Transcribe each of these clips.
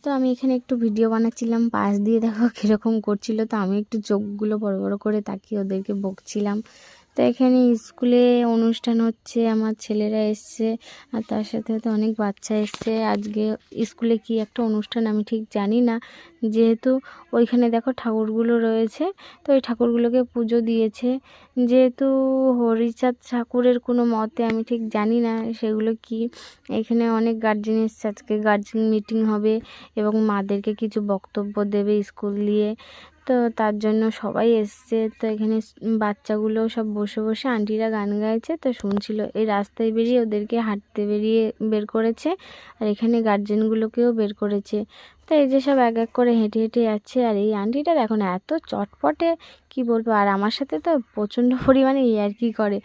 তো আমি এখানে একটু ভিডিও বানাচ্ছিলাম, পাশ দিয়ে দেখো কীরকম করছিল। তো আমি একটু চোখগুলো বড় বড় করে তাকিয়ে ওদেরকে বকছিলাম। তো এখানে স্কুলে অনুষ্ঠান হচ্ছে, আমার ছেলেরা এসছে আর তার সাথে সাথে অনেক বাচ্চা এসছে। আজকে স্কুলে কি একটা অনুষ্ঠান আমি ঠিক জানি না, যেহেতু ওইখানে দেখো ঠাকুরগুলো রয়েছে, তো ওই ঠাকুরগুলোকে পুজো দিয়েছে। যেহেতু হরিচাঁদ ঠাকুরের কোনো মতে আমি ঠিক জানি না সেগুলো কি। এখানে অনেক গার্জেন এসছে, আজকে গার্জেন মিটিং হবে এবং মাদেরকে কিছু বক্তব্য দেবে স্কুল দিয়ে। তো তার জন্য সবাই এসছে। তো এখানে বাচ্চাগুলো সব বসে বসে আন্টিরা গান গাইছে, তো শুনছিল। এই রাস্তায় বেরিয়ে ওদেরকে হাঁটতে বের করেছে, আর এখানে গার্জেনগুলোকেও বের করেছে। তো এই যে সব এক এক করে হেঁটে হেঁটে যাচ্ছে। আর এই আন্টিটা দেখো না, এত চটপটে কি বলবো। আর আমার সাথে তো প্রচণ্ড পরিমাণে ইয়ার্কি করে।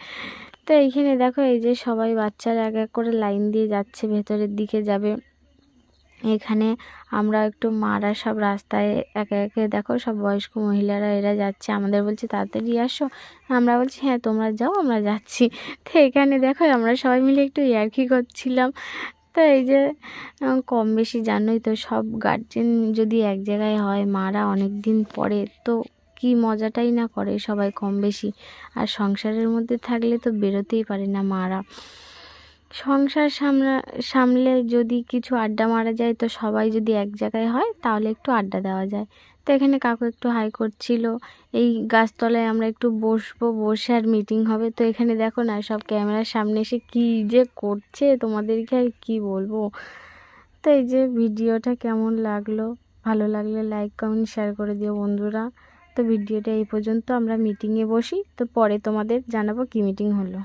তো এইখানে দেখো এই যে সবাই বাচ্চারা এক এক করে লাইন দিয়ে যাচ্ছে, ভেতরের দিকে যাবে। এখানে আমরা একটু মারা সব রাস্তায় একে একে দেখো সব বয়স্ক মহিলারা এরা যাচ্ছে, আমাদের বলছে তাড়াতাড়ি আসো। আমরা বলছি হ্যাঁ তোমরা যাও, আমরা যাচ্ছি। তো এখানে দেখো আমরা সবাই মিলে একটু ইয়ার্কি করছিলাম। তো এই যে কম বেশি জানোই তো, সব গার্জেন যদি এক জায়গায় হয়, মারা অনেক দিন পরে, তো কি মজাটাই না করে সবাই কম বেশি। আর সংসারের মধ্যে থাকলে তো বেরোতেই পারে না মারা। সংসার সামলে যদি কিছু আড্ডা মারা যায়, তো সবাই যদি এক জায়গায় হয় তাহলে একটু আড্ডা দেওয়া যায়। তো এখানে কাকু একটু হাই করছিল। এই গাছতলায় আমরা একটু বসবো, বসে আর মিটিং হবে। তো এখানে দেখো না সব ক্যামেরার সামনে এসে কী যে করছে, তোমাদেরকে আর কী বলবো। তো এই যে ভিডিওটা কেমন লাগলো, ভালো লাগলে লাইক কমেন্ট শেয়ার করে দিও বন্ধুরা। তো ভিডিওটা এই পর্যন্ত, আমরা মিটিংয়ে বসি, তো পরে তোমাদের জানাবো কী মিটিং হলো।